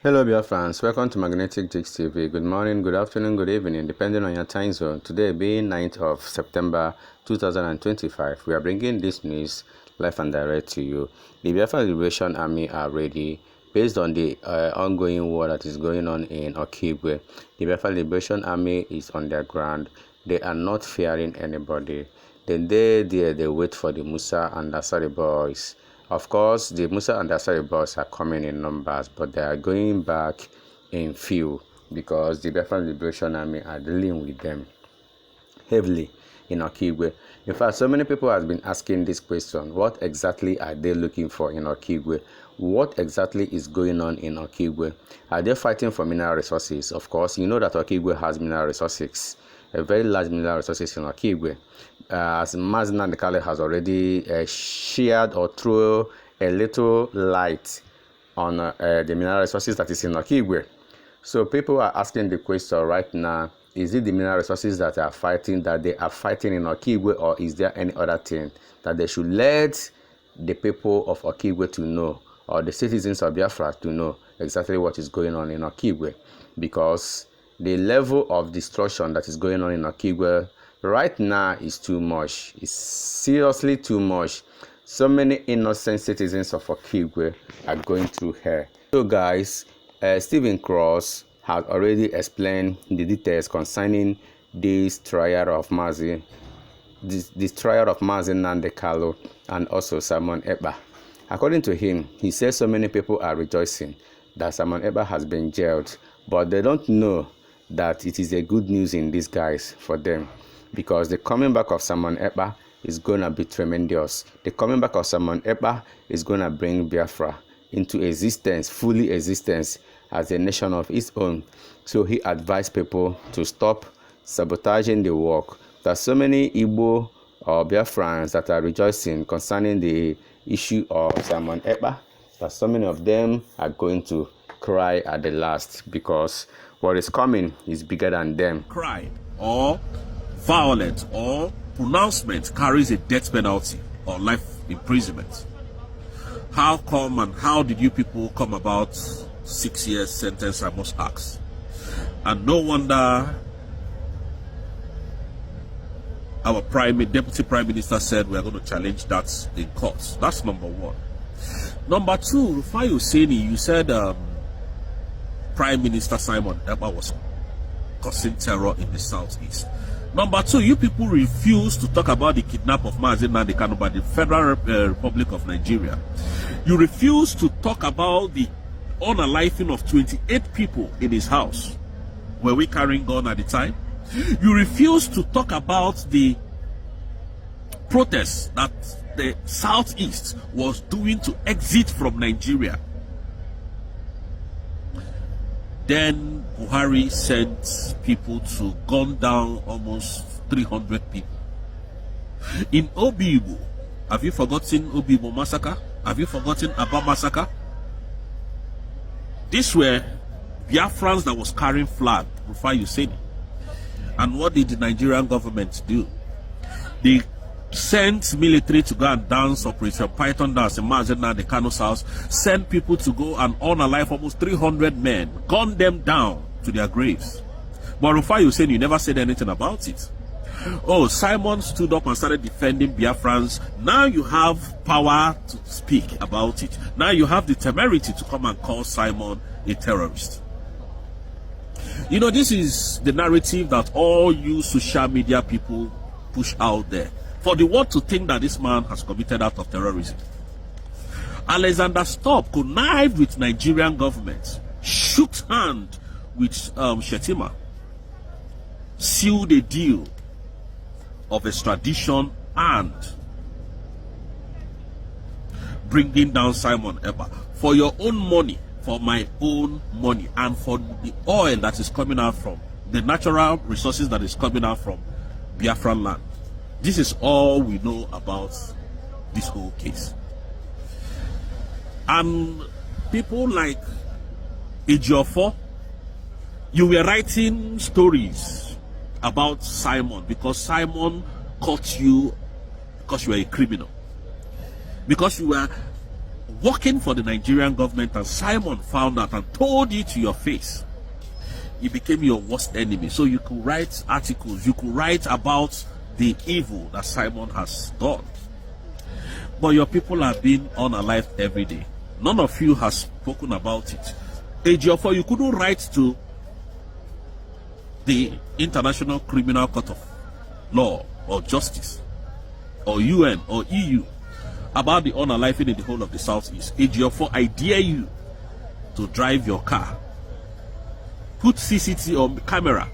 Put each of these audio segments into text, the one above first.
Hello Biafrans, welcome to Magnetic Jigs TV. Good morning, good afternoon, good evening, depending on your time zone. Today being 9th of September 2025, we are bringing this news live and direct to you. The Biafra Liberation Army are ready. Based on the ongoing war that is going on in Okigwe, the Biafra Liberation Army is on their ground. They are not fearing anybody. Then they wait for the Musa and Asari boys. Of course, the Musa and Asari boys are coming in numbers, but they are going back in few because the Biafran Liberation Army are dealing with them heavily in Okigwe. In fact, so many people have been asking this question: what exactly are they looking for in Okigwe? What exactly is going on in Okigwe? Are they fighting for mineral resources? Of course, you know that Okigwe has mineral resources, a very large mineral resources in Okigwe. As Mazin and Kale has already shared or thrown a little light on the mineral resources that is in Okigwe. So people are asking the question right now: is it the mineral resources that they are fighting in Okigwe, or is there any other thing that they should let the people of Okigwe to know, or the citizens of Biafra to know exactly what is going on in Okigwe? Because the level of destruction that is going on in Okigwe right now is too much. It's seriously too much. So many innocent citizens of Okigwe are going through hell. So guys, Stephen Cross has already explained the details concerning this trial of Mazin, this trial of Mazin Nandekalo and also Simon Ekpa. According to him, he says so many people are rejoicing that Simon Ekpa has been jailed, but they don't know that it is a good news in disguise for them, because the coming back of Simon Ekpa is going to be tremendous. The coming back of Simon Ekpa is going to bring Biafra into existence, fully existence, as a nation of its own. So he advised people to stop sabotaging the work. There are so many Igbo or Biafrans that are rejoicing concerning the issue of Simon Ekpa, that so many of them are going to cry at the last, because what is coming is bigger than them. Cry or violence or pronouncement carries a death penalty or life imprisonment. How come and how did you people come about 6 years sentence, I must ask? And no wonder our deputy prime minister said we are going to challenge that in court. That's number one. Number two, Rufai Hussaini, you said Prime Minister Simon Ekpa was causing terror in the southeast. Number two, you people refuse to talk about the kidnap of Mazin Nandekano by the Federal Republic of Nigeria. You refuse to talk about the unaliving of 28 people in his house. Were we carrying gun at the time? You refuse to talk about the protests that the southeast was doing to exit from Nigeria. Then Buhari sent people to gun down almost 300 people. In Obibo, have you forgotten Obibo massacre? Have you forgotten Aba massacre? These were Biafrans that was carrying flag, Rufai Hussaini. And what did the Nigerian government do? They sent military to go and dance Operation Python dance in Mazin Nandekano's house, sent people to go and unalive almost 300 men, gun them down to their graves. But Rufai Hussaini, you never said anything about it. Oh, Simon stood up and started defending Biafrans. Now you have power to speak about it. Now you have the temerity to come and call Simon a terrorist. You know, this is the narrative that all you social media people push out there, for the world to think that this man has committed act of terrorism. Alexander Stubb connived with Nigerian government, shook hand with Shetima, sealed a deal of extradition and bringing down Simon Ekpa for your own money, for my own money, and for the oil that is coming out from the natural resources that is coming out from Biafran land. This is all we know about this whole case. And people like Ejiofor, you were writing stories about Simon because Simon caught you because you were a criminal. Because you were working for the Nigerian government and Simon found out and told you to your face, he became your worst enemy. So you could write articles, you could write about the evil that Simon has done. But your people are being unalived every day. None of you has spoken about it. Ejiofor, you couldn't write to the International Criminal Court of Law or Justice or UN or EU about the unaliving in the whole of the Southeast. Ejiofor, I dare you to drive your car, put CCTV or camera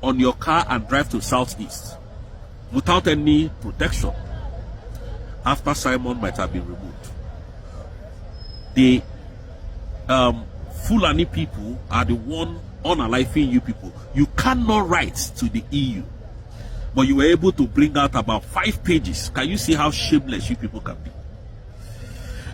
on your car and drive to Southeast without any protection after Simon might have been removed. The Fulani people are the one unaliving you people. You cannot write to the EU, but you were able to bring out about 5 pages. Can you see how shameless you people can be?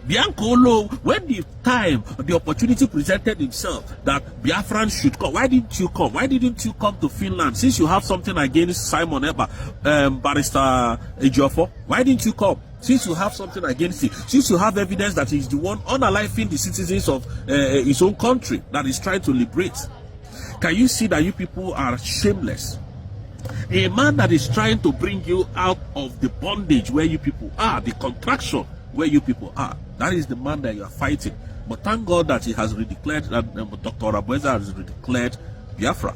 Biankolo, when the opportunity presented himself that Biafran should come, why didn't you come? Why didn't you come to Finland? Since you have something against Simon Ekpa, Barrister Ejiofor, why didn't you come? Since you have something against it, since you have evidence that he's the one unaliving the citizens of his own country that he's trying to liberate. Can you see that you people are shameless? A man that is trying to bring you out of the bondage where you people are, the contraction where you people are, that is the man that you are fighting. But thank God that he has redeclared, that Dr. Rabueza has redeclared Biafra.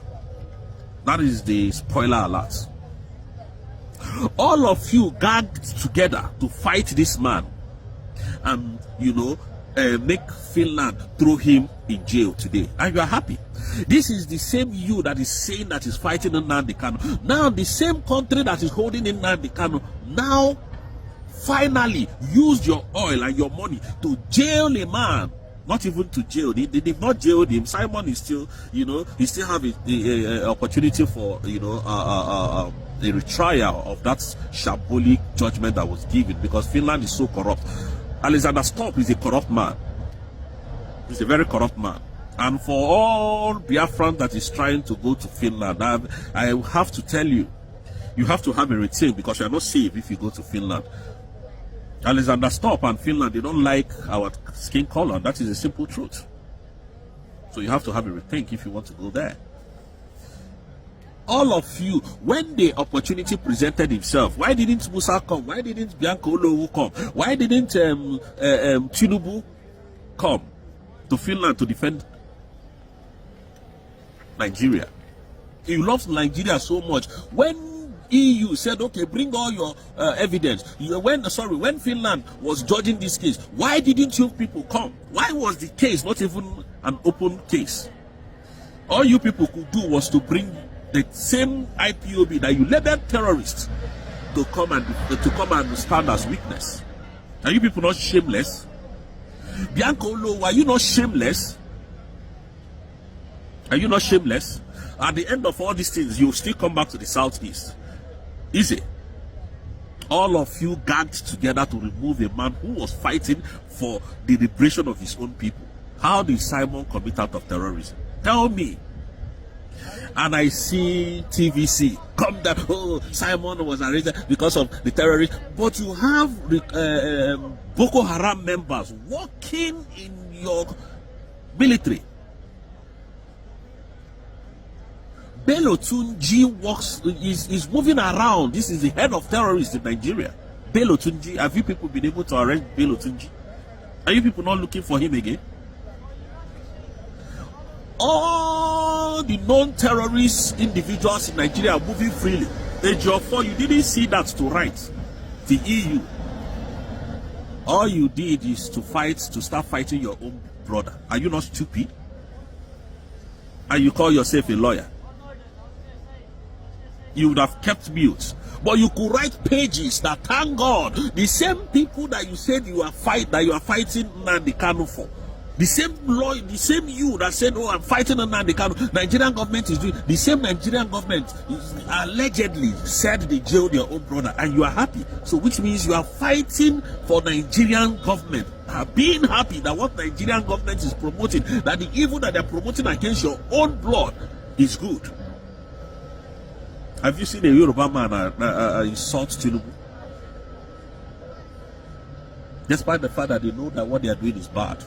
That is the spoiler alert. All of you gagged together to fight this man and, you know, make Finland throw him in jail today. And you are happy. This is the same you that is saying that is fighting Nnamdi Kanu. Now the same country that is holding in Nnamdi Kanu now finally used your oil and your money to jail a man. Not even to jail. They've not jailed him. Simon is still, you know, he still have the opportunity for, you know, a retrial of that shambolic judgment that was given, because Finland is so corrupt. Alexander Stubb is a corrupt man. He's a very corrupt man. And for all Biafran that is trying to go to Finland, I have to tell you, you have to have a rethink, because you are not safe if you go to Finland. Alexander Stubb and Finland, they don't like our skin color. That is a simple truth. So you have to have a rethink if you want to go there. All of you, when the opportunity presented himself, why didn't Musa come? Why didn't Bianca Olowu come? Why didn't Tinubu come to Finland to defend Nigeria? He loves Nigeria so much. When EU said, okay, bring all your evidence. When Finland was judging this case, why didn't you people come? Why was the case not even an open case? All you people could do was to bring the same IPOB that you labeled terrorists to come and stand as witness. Are you people not shameless? Bianca Olowu, are you not shameless? Are you not shameless? At the end of all these things, you still come back to the Southeast. Easy. All of you gagged together to remove a man who was fighting for the liberation of his own people. How did Simon commit out of terrorism? Tell me. And I see TVC come down. Oh, Simon was arrested because of the terrorists. But you have Boko Haram members working in your military. Bello Tunji is moving around. This is the head of terrorists in Nigeria. Bello Tunji. Have you people been able to arrest Bello Tunji? Are you people not looking for him again? All the non-terrorist individuals in Nigeria are moving freely. Ejiofor, you didn't see that to write. The EU. All you did is to start fighting your own brother. Are you not stupid? And you call yourself a lawyer? You would have kept mute. But you could write pages that, thank God, the same people that you said you are fighting Nnamdi Kanu for, the same lawyer, the same you that said, oh, I'm fighting Nnamdi Kanu, Nigerian government is doing, the same Nigerian government allegedly said they jailed your own brother, and you are happy. So which means you are fighting for Nigerian government, being happy that what Nigerian government is promoting, that the evil that they're promoting against your own blood is good. Have you seen a Yoruba man insult Tinubu? despite the fact that they know that what they are doing is bad.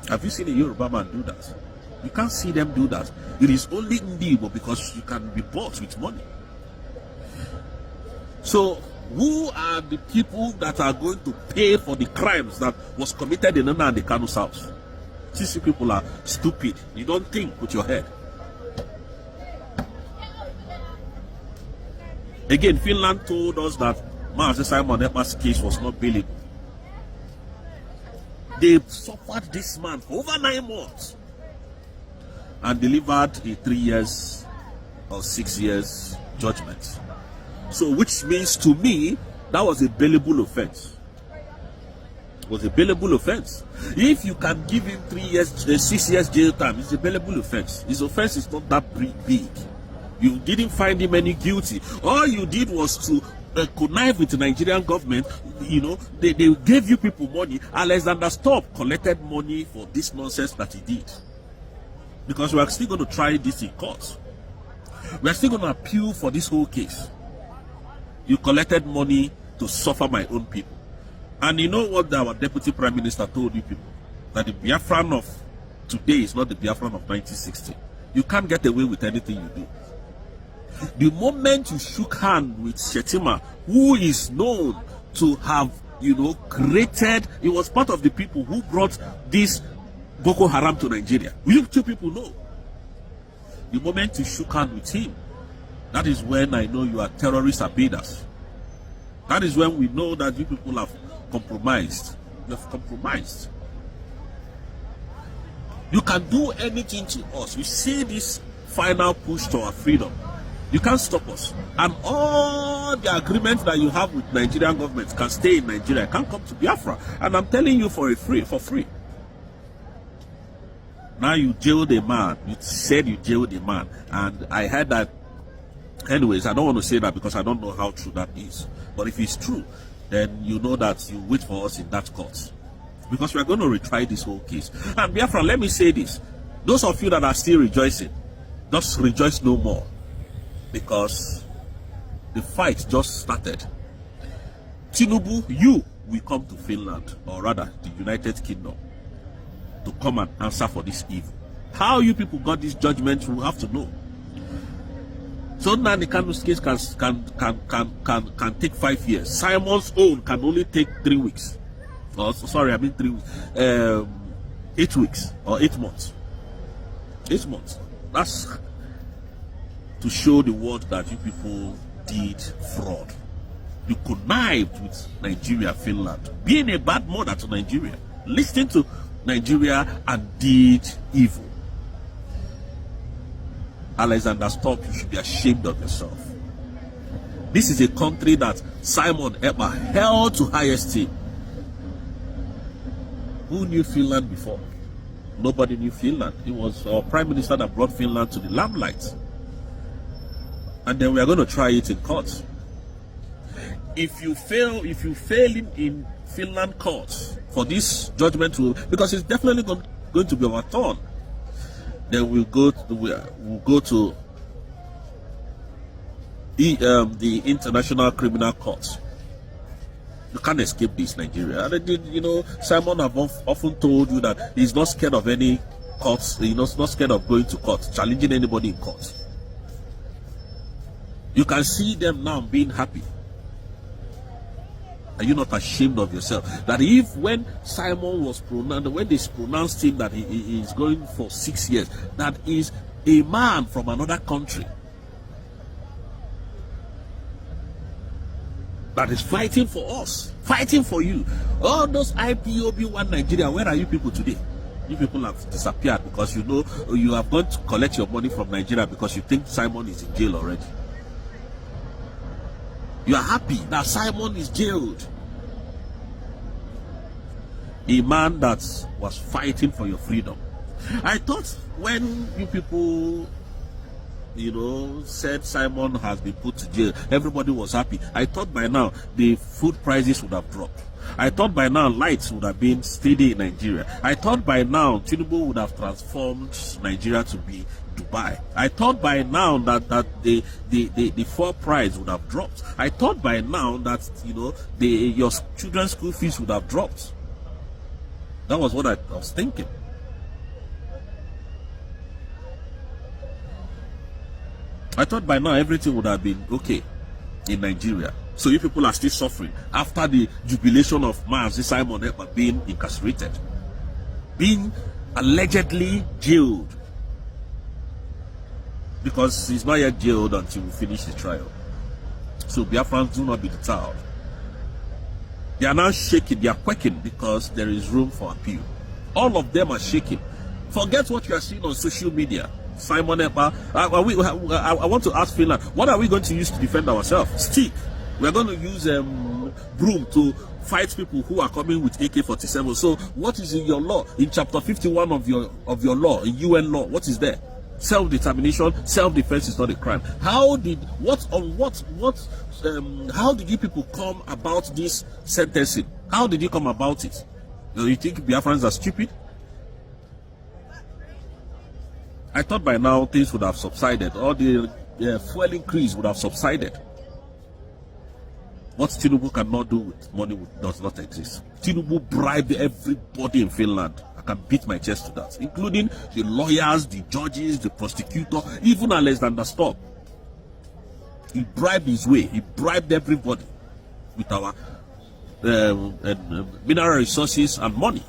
Have you seen a Yoruba man do that? You can't see them do that. It is only Ndibo because you can be bought with money. So, who are the people that are going to pay for the crimes that was committed in Nana and the Kanu's house? These people are stupid. You don't think with your head. Again, Finland told us that Master Simon Ekpa's case was not bailable. They suffered this man for over 9 months and delivered a 3 years or 6 years judgment. So, which means to me, that was a bailable offense. It was a bailable offense. If you can give him 3 years, 6 years jail time, it's a bailable offense. His offense is not that big. You didn't find him any guilty. All you did was to connive with the Nigerian government. You know, they gave you people money. Alexander Stubb collected money for this nonsense that he did. Because we are still going to try this in court. We are still going to appeal for this whole case. You collected money to suffer my own people. And you know what our Deputy Prime Minister told you people? That the Biafran of today is not the Biafran of 1960. You can't get away with anything you do. The moment you shook hand with Shetima, who is known to have, you know, created, he was part of the people who brought this Boko Haram to Nigeria. You two people know. The moment you shook hand with him, that is when I know you are terrorist abiders. That is when we know that you people have compromised. You have compromised. You can do anything to us. We see this final push to our freedom. You can't stop us. And all the agreements that you have with Nigerian government can stay in Nigeria, can't come to Biafra. And I'm telling you for free. Now you jailed a man. You said you jailed a man. And I heard that. Anyways, I don't want to say that because I don't know how true that is. But if it's true, then you know that you wait for us in that court. Because we are going to retry this whole case. And Biafra, let me say this. Those of you that are still rejoicing, just rejoice no more. Because the fight just started. Tinubu, you will come to Finland, or rather the United Kingdom, to come and answer for this evil. How you people got this judgment, we have to know. So now the Kanu's case can take 5 years. Simon's own can only take 3 weeks. Oh, sorry, I mean 3 weeks. 8 weeks or 8 months. 8 months. That's to show the world that you people did fraud. You connived with Nigeria, Finland, being a bad mother to Nigeria, listening to Nigeria and did evil. Alexander Stubb, you should be ashamed of yourself. This is a country that Simon Ekpa held to high esteem. Who knew Finland before? Nobody knew Finland. It was our Prime Minister that brought Finland to the limelight. And then we are going to try it in court. If you fail in Finland court for this judgment, because it's definitely going to be overturned, then we'll go to the International Criminal Court. You can't escape this, Nigeria. And you know, Simon have often told you that he's not scared of any courts. He's not scared of going to court, challenging anybody in court. You can see them now being happy. Are you not ashamed of yourself? That if when Simon was pronounced, when they pronounced him that he is going for 6 years, that is a man from another country that is fighting for us, fighting for you. All those IPOB1 Nigeria, where are you people today? You people have disappeared because you know you have gone to collect your money from Nigeria because you think Simon is in jail already. You are happy that Simon is jailed. A man that was fighting for your freedom. I thought when you people, you know, said Simon has been put to jail, everybody was happy. I thought by now the food prices would have dropped. I thought by now lights would have been steady in Nigeria. I thought by now Tinubu would have transformed Nigeria to be Dubai. I thought by now that the fuel price would have dropped. I thought by now that, you know, your children's school fees would have dropped. That was what I was thinking. I thought by now everything would have been okay in Nigeria. So you people are still suffering after the jubilation of Mazi Simon Ekpa being incarcerated, being allegedly jailed, because he's not yet jailed until we finish the trial. So Biafrans, do not be deterred. They are now shaking, they are quaking because there is room for appeal. All of them are shaking. Forget what you are seeing on social media. Simon Ekpa, I want to ask Finland, what are we going to use to defend ourselves? Stick. We are going to use broom to fight people who are coming with AK-47. So what is in your law? In chapter 51 of your law, in UN law, what is there? Self-determination, self-defense is not a crime. How did how did you people come about this sentencing? How did you come about it? You think Biafrans are stupid? I thought by now things would have subsided. All the fuel increase would have subsided. What Tinubu cannot do with money does not exist. Tinubu bribed everybody in Finland. I can beat my chest to that, including the lawyers, the judges, the prosecutor, even Alexander Stubb. He bribed his way. He bribed everybody with our mineral resources and money.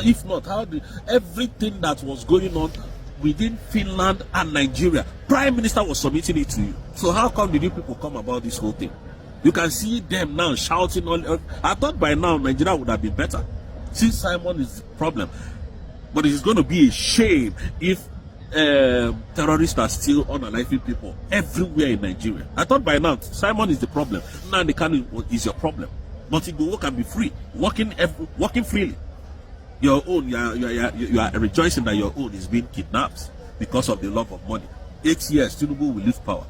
If not, how did everything that was going on within Finland and Nigeria, Prime Minister was submitting it to you? So how come did you people come about this whole thing? You can see them now shouting all. I thought by now Nigeria would have been better, since Simon is the problem. But it is going to be a shame if terrorists are still unaliving people everywhere in Nigeria. I thought by now Simon is the problem. Now the Kanu is your problem. But Igbo can be free, walking freely. Your own, you are rejoicing that your own is being kidnapped because of the love of money. 8 years, Tinubu will lose power.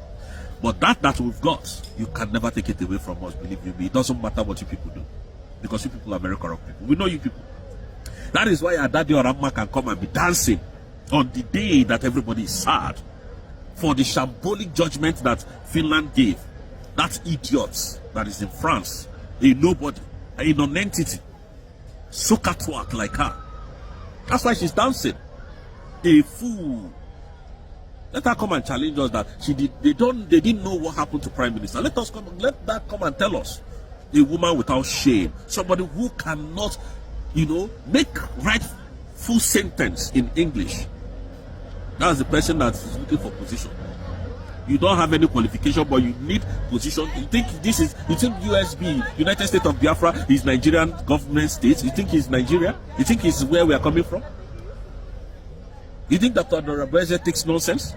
But that we've got, you can never take it away from us, believe you me. It doesn't matter what you people do, because you people are very corrupt people. We know you people. That is why Adadi or Ramma can come and be dancing on the day that everybody is sad for the shambolic judgment that Finland gave. That idiot that is in France, a nobody, a non-entity, Sokatwak like her. That's why she's dancing. A fool. Let her come and challenge us that they didn't know what happened to Prime Minister. Let that come and tell us. A woman without shame, somebody who cannot, make rightful sentence in English. That's the person that is looking for position. You don't have any qualification, but you need position. You think USB, United States of Biafra, is Nigerian government state? You think he's Nigeria? You think he's where we are coming from? You think that Adorabeze takes nonsense?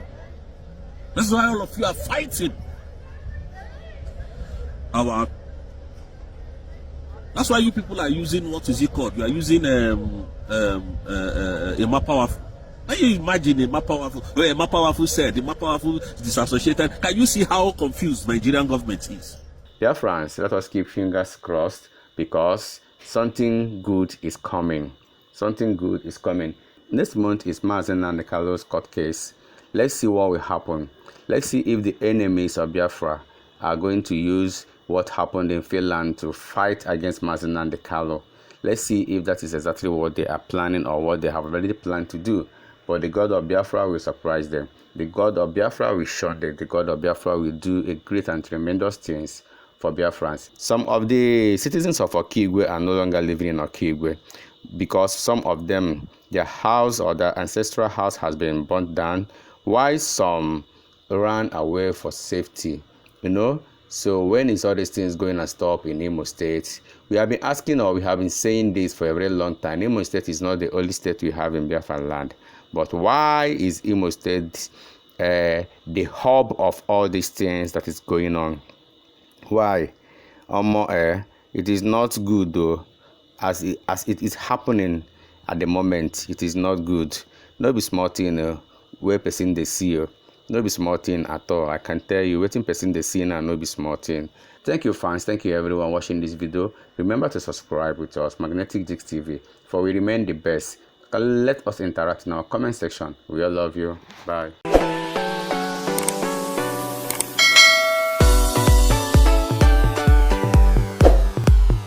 That's why all of you are fighting. That's why you people are using, what is it called? You are using a more powerful. Can you imagine a more powerful said, a more powerful disassociated? Can you see how confused Nigerian government is? Dear friends, let us keep fingers crossed, because something good is coming. Something good is coming. Next month is Mazi and Carlos court case. Let's see what will happen. Let's see if the enemies of Biafra are going to use what happened in Finland to fight against Mazi and Carlo. Let's see if that is exactly what they are planning or what they have already planned to do. But the God of Biafra will surprise them. The God of Biafra will show them. The God of Biafra will do a great and tremendous things for Biafrans. Some of the citizens of Okigwe are no longer living in Okigwe, because some of them, their house or their ancestral house has been burnt down, while some ran away for safety. So when is all these things going to stop in Imo State? We have been asking, or we have been saying this for a very long time. Imo State is not the only state we have in Biafran land. But why is Imo State the hub of all these things that is going on? Why? It is not good though, as it is happening at the moment. It is not good. No be small thing where person they see you. No be small thing at all. I can tell you, waiting person they see now, no be small thing. Thank you fans, thank you everyone watching this video. Remember to subscribe with us, Magnetic Jigs TV, for we remain the best. Let us interact in our comment section. We all love you. Bye.